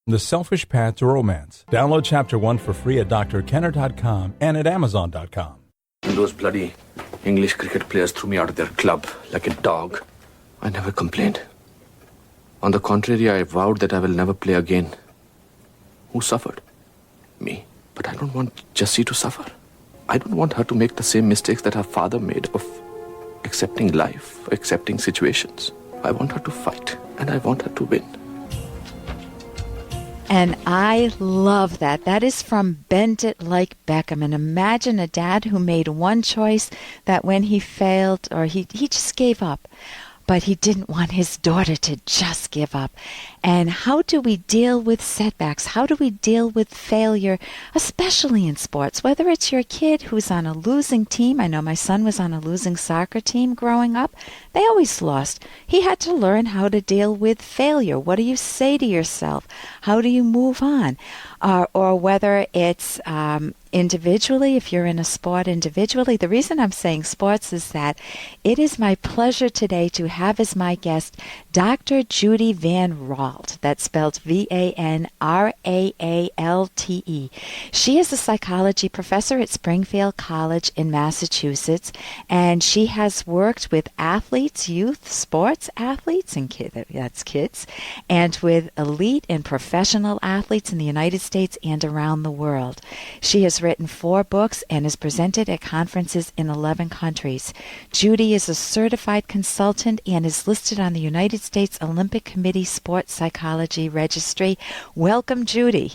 The Selfish Path to Romance. Download Chapter 1 for free at drkenner.com and at amazon.com. Those bloody English cricket players threw me out of their club like a dog. I never complained. On the contrary, I vowed that I will never play again. Who suffered? Me. But I don't want Jessie to suffer. I don't want her to make the same mistakes that her father made of accepting life, accepting situations. I want her to fight, and I want her to win. And I love that. That is from Bend It Like Beckham. And imagine a dad who made one choice that when he failed, or he just gave up. But he didn't want his daughter to just give up. And how do we deal with setbacks? How do we deal with failure, especially in sports? Whether it's your kid who's on a losing team. I know my son was on a losing soccer team growing up. They always lost. He had to learn how to deal with failure. What do you say to yourself? How do you move on? Or whether it's individually, if you're in a sport individually. The reason I'm saying sports is that it is my pleasure today to have as my guest Dr. Judy Vanraalte. That's spelled Vanraalte. She is a psychology professor at Springfield College in Massachusetts, and she has worked with athletes, youth sports athletes, and that's kids, and with elite and professional athletes in the United States and around the world. She has written 4 books and is presented at conferences in 11 countries. Judy is a certified consultant and is listed on the United States Olympic Committee Sports Psychology Registry. Welcome, Judy.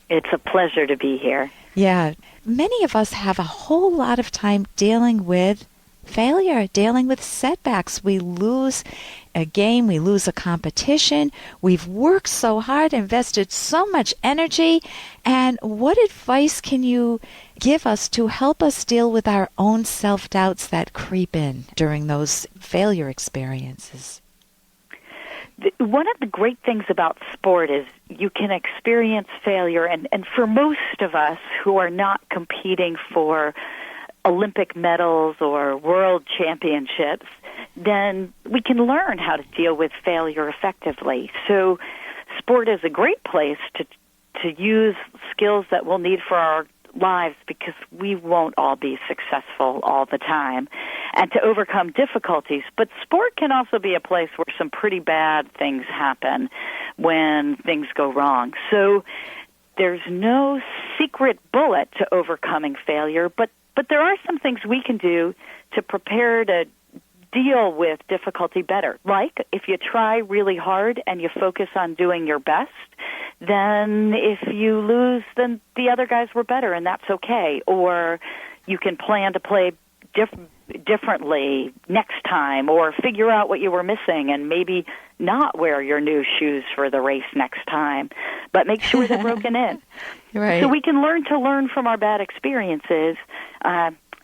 It's a pleasure to be here. Yeah. Many of us have a whole lot of time dealing with failure, dealing with setbacks. We lose a game, we lose a competition. We've worked so hard, invested so much energy. And what advice can you give us to help us deal with our own self-doubts that creep in during those failure experiences? One of the great things about sport is you can experience failure, and for most of us who are not competing for Olympic medals or world championships, then we can learn how to deal with failure effectively. So sport is a great place to use skills that we'll need for our lives, because we won't all be successful all the time, and to overcome difficulties. But sport can also be a place where some pretty bad things happen when things go wrong. So there's no secret bullet to overcoming failure, but there are some things we can do to prepare to deal with difficulty better. Like, if you try really hard and you focus on doing your best, then if you lose, then the other guys were better, and that's okay. Or you can plan to play differently next time, or figure out what you were missing and maybe not wear your new shoes for the race next time, but make sure they're broken in. Right. So we can learn from our bad experiences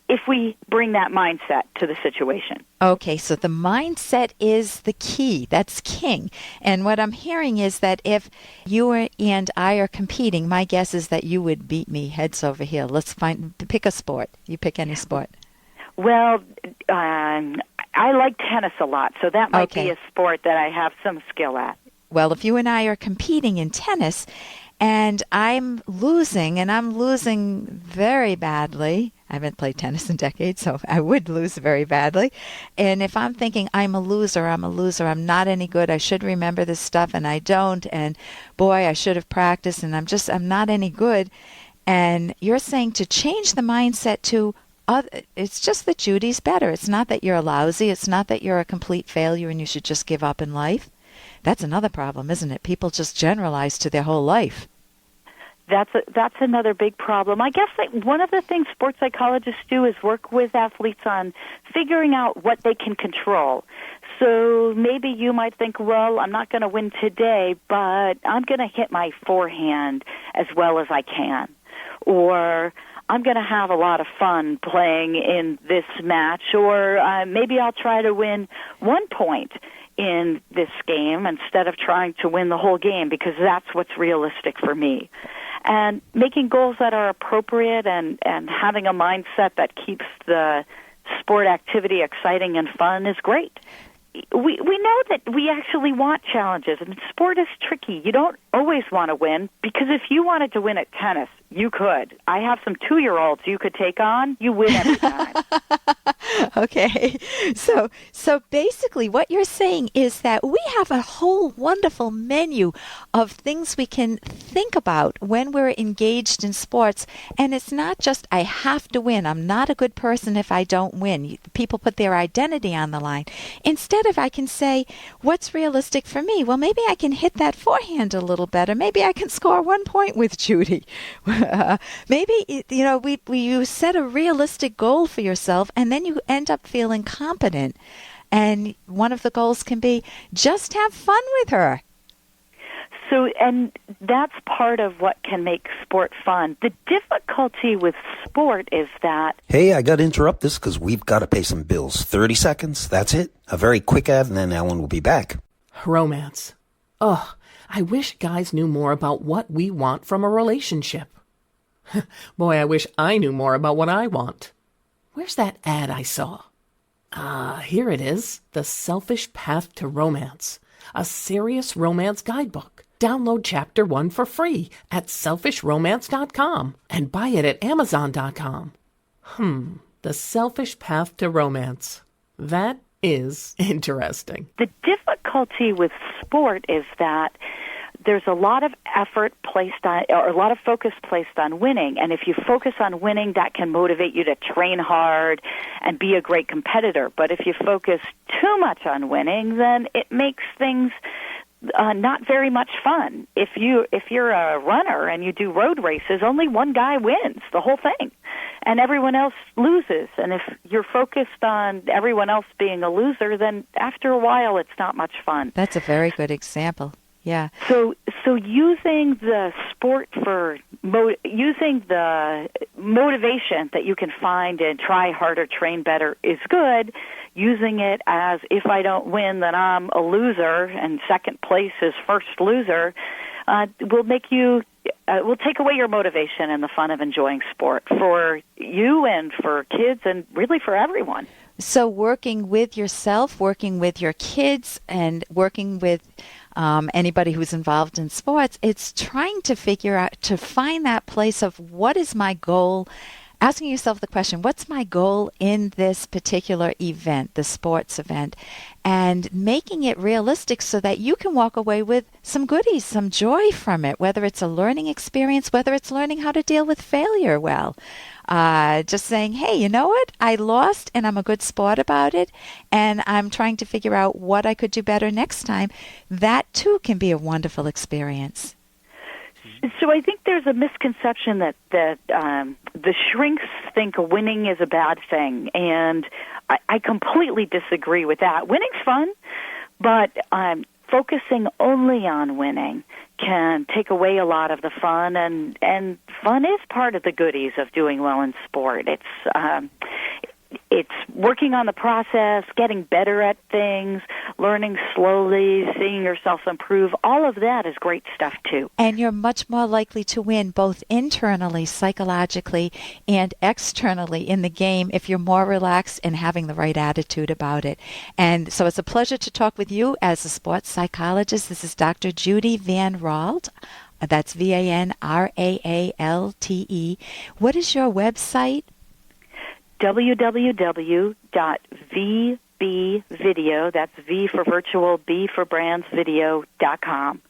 if we bring that mindset to the situation. Okay, so the mindset is the key. That's king. And what I'm hearing is that if you and I are competing, my guess is that you would beat me heads over heels. Let's pick a sport. You pick any sport. Well, I like tennis a lot, so that might be a sport that I have some skill at. Well, if you and I are competing in tennis, and I'm losing very badly. I haven't played tennis in decades, so I would lose very badly. And if I'm thinking I'm a loser, I'm not any good, I should remember this stuff, and I don't, and boy, I should have practiced, and I'm not any good. And you're saying to change the mindset to, it's just that Judy's better. It's not that you're lousy. It's not that you're a complete failure and you should just give up in life. That's another problem, isn't it? People just generalize to their whole life. That's another big problem. I guess one of the things sports psychologists do is work with athletes on figuring out what they can control. So maybe you might think, well, I'm not going to win today, but I'm going to hit my forehand as well as I can. Or I'm going to have a lot of fun playing in this match. Or maybe I'll try to win 1 point in this game instead of trying to win the whole game, because that's what's realistic for me. And making goals that are appropriate and having a mindset that keeps the sport activity exciting and fun is great. we know that we actually want challenges, and sport is tricky. You don't always want to win, because if you wanted to win at tennis, you could. I have some 2-year-olds you could take on. You win every time. Okay. So basically what you're saying is that we have a whole wonderful menu of things we can think about when we're engaged in sports. And it's not just, I have to win. I'm not a good person if I don't win. People put their identity on the line. Instead of, I can say, what's realistic for me? Well, maybe I can hit that forehand a little better. Maybe I can score 1 point with Judy. Maybe, you set a realistic goal for yourself, and then you end up feeling competent. And one of the goals can be just have fun with her. So, and that's part of what can make sport fun. The difficulty with sport is that... Hey, I got to interrupt this because we've got to pay some bills. 30 seconds, that's it. A very quick ad, and then Ellen will be back. Romance. Ugh, I wish guys knew more about what we want from a relationship. Boy, I wish I knew more about what I want. Where's that ad I saw? Here it is. The Selfish Path to Romance. A serious romance guidebook. Download Chapter 1 for free at selfishromance.com and buy it at amazon.com. The Selfish Path to Romance. That is interesting. The difficulty with sport is that there's a lot of effort placed on, or a lot of focus placed on winning. And if you focus on winning, that can motivate you to train hard and be a great competitor. But if you focus too much on winning, then it makes things not very much fun. If you're a runner and you do road races, only one guy wins the whole thing, and everyone else loses. And if you're focused on everyone else being a loser, then after a while, it's not much fun. That's a very good example. Yeah. So using the sport for using the motivation that you can find and try harder, train better is good. Using it as, if I don't win, then I'm a loser, and second place is first loser, will take away your motivation and the fun of enjoying sport for you and for kids and really for everyone. So working with yourself, working with your kids, and working with anybody who's involved in sports, it's trying to figure out, to find that place of what is my goal, asking yourself the question, what's my goal in this particular event, the sports event, and making it realistic so that you can walk away with some goodies, some joy from it, whether it's a learning experience, whether it's learning how to deal with failure well. Just saying, hey, you know what? I lost and I'm a good sport about it, and I'm trying to figure out what I could do better next time. That too can be a wonderful experience. So I think there's a misconception that the shrinks think winning is a bad thing, and I completely disagree with that. Winning's fun, but focusing only on winning can take away a lot of the fun, and fun is part of the goodies of doing well in sport. It's working on the process, getting better at things, learning slowly, seeing yourself improve. All of that is great stuff, too. And you're much more likely to win both internally, psychologically, and externally in the game if you're more relaxed and having the right attitude about it. And so it's a pleasure to talk with you as a sports psychologist. This is Dr. Judy Vanraalte. That's Vanraalte. What is your website? www.vbvideo, that's V for virtual, B for brands, video.com.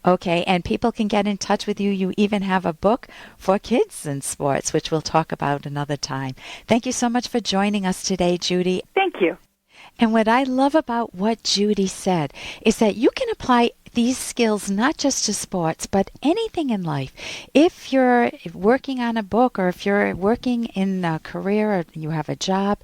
Okay, and people can get in touch with you. You even have a book for kids in sports, which we'll talk about another time. Thank you so much for joining us today, Judy. Thank you. And what I love about what Judy said is that you can apply these skills not just to sports, but anything in life. If you're working on a book, or if you're working in a career, or you have a job,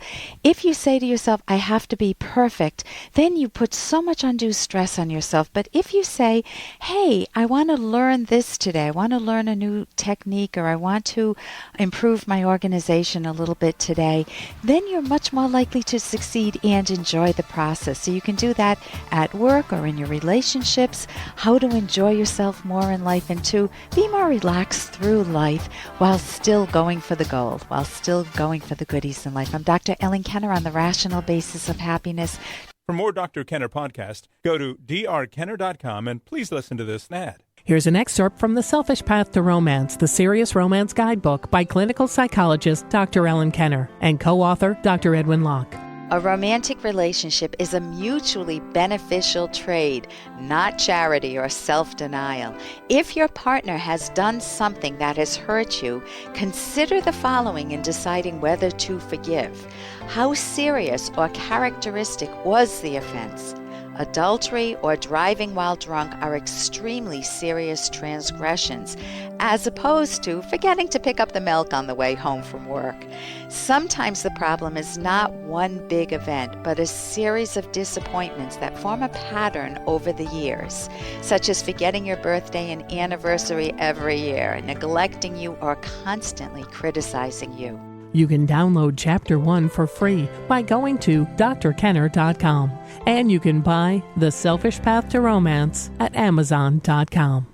if you say to yourself, I have to be perfect, then you put so much undue stress on yourself. But if you say, hey, I want to learn this today, I want to learn a new technique, or I want to improve my organization a little bit today, then you're much more likely to succeed and enjoy the process. So you can do that at work or in your relationships, how to enjoy yourself more in life, and to be more relaxed through life while still going for the goal, while still going for the goodies in life. I'm Dr. Ellen Kenner on the Rational Basis of Happiness. For more Dr. Kenner podcast, go to drkenner.com and please listen to this ad. Here's an excerpt from The Selfish Path to Romance, the Serious Romance Guidebook by clinical psychologist Dr. Ellen Kenner and co-author Dr. Edwin Locke. A romantic relationship is a mutually beneficial trade, not charity or self-denial. If your partner has done something that has hurt you, consider the following in deciding whether to forgive. How serious or characteristic was the offense? Adultery or driving while drunk are extremely serious transgressions, as opposed to forgetting to pick up the milk on the way home from work. Sometimes the problem is not one big event, but a series of disappointments that form a pattern over the years, such as forgetting your birthday and anniversary every year, neglecting you, or constantly criticizing you. You can download Chapter 1 for free by going to drkenner.com. And you can buy The Selfish Path to Romance at amazon.com.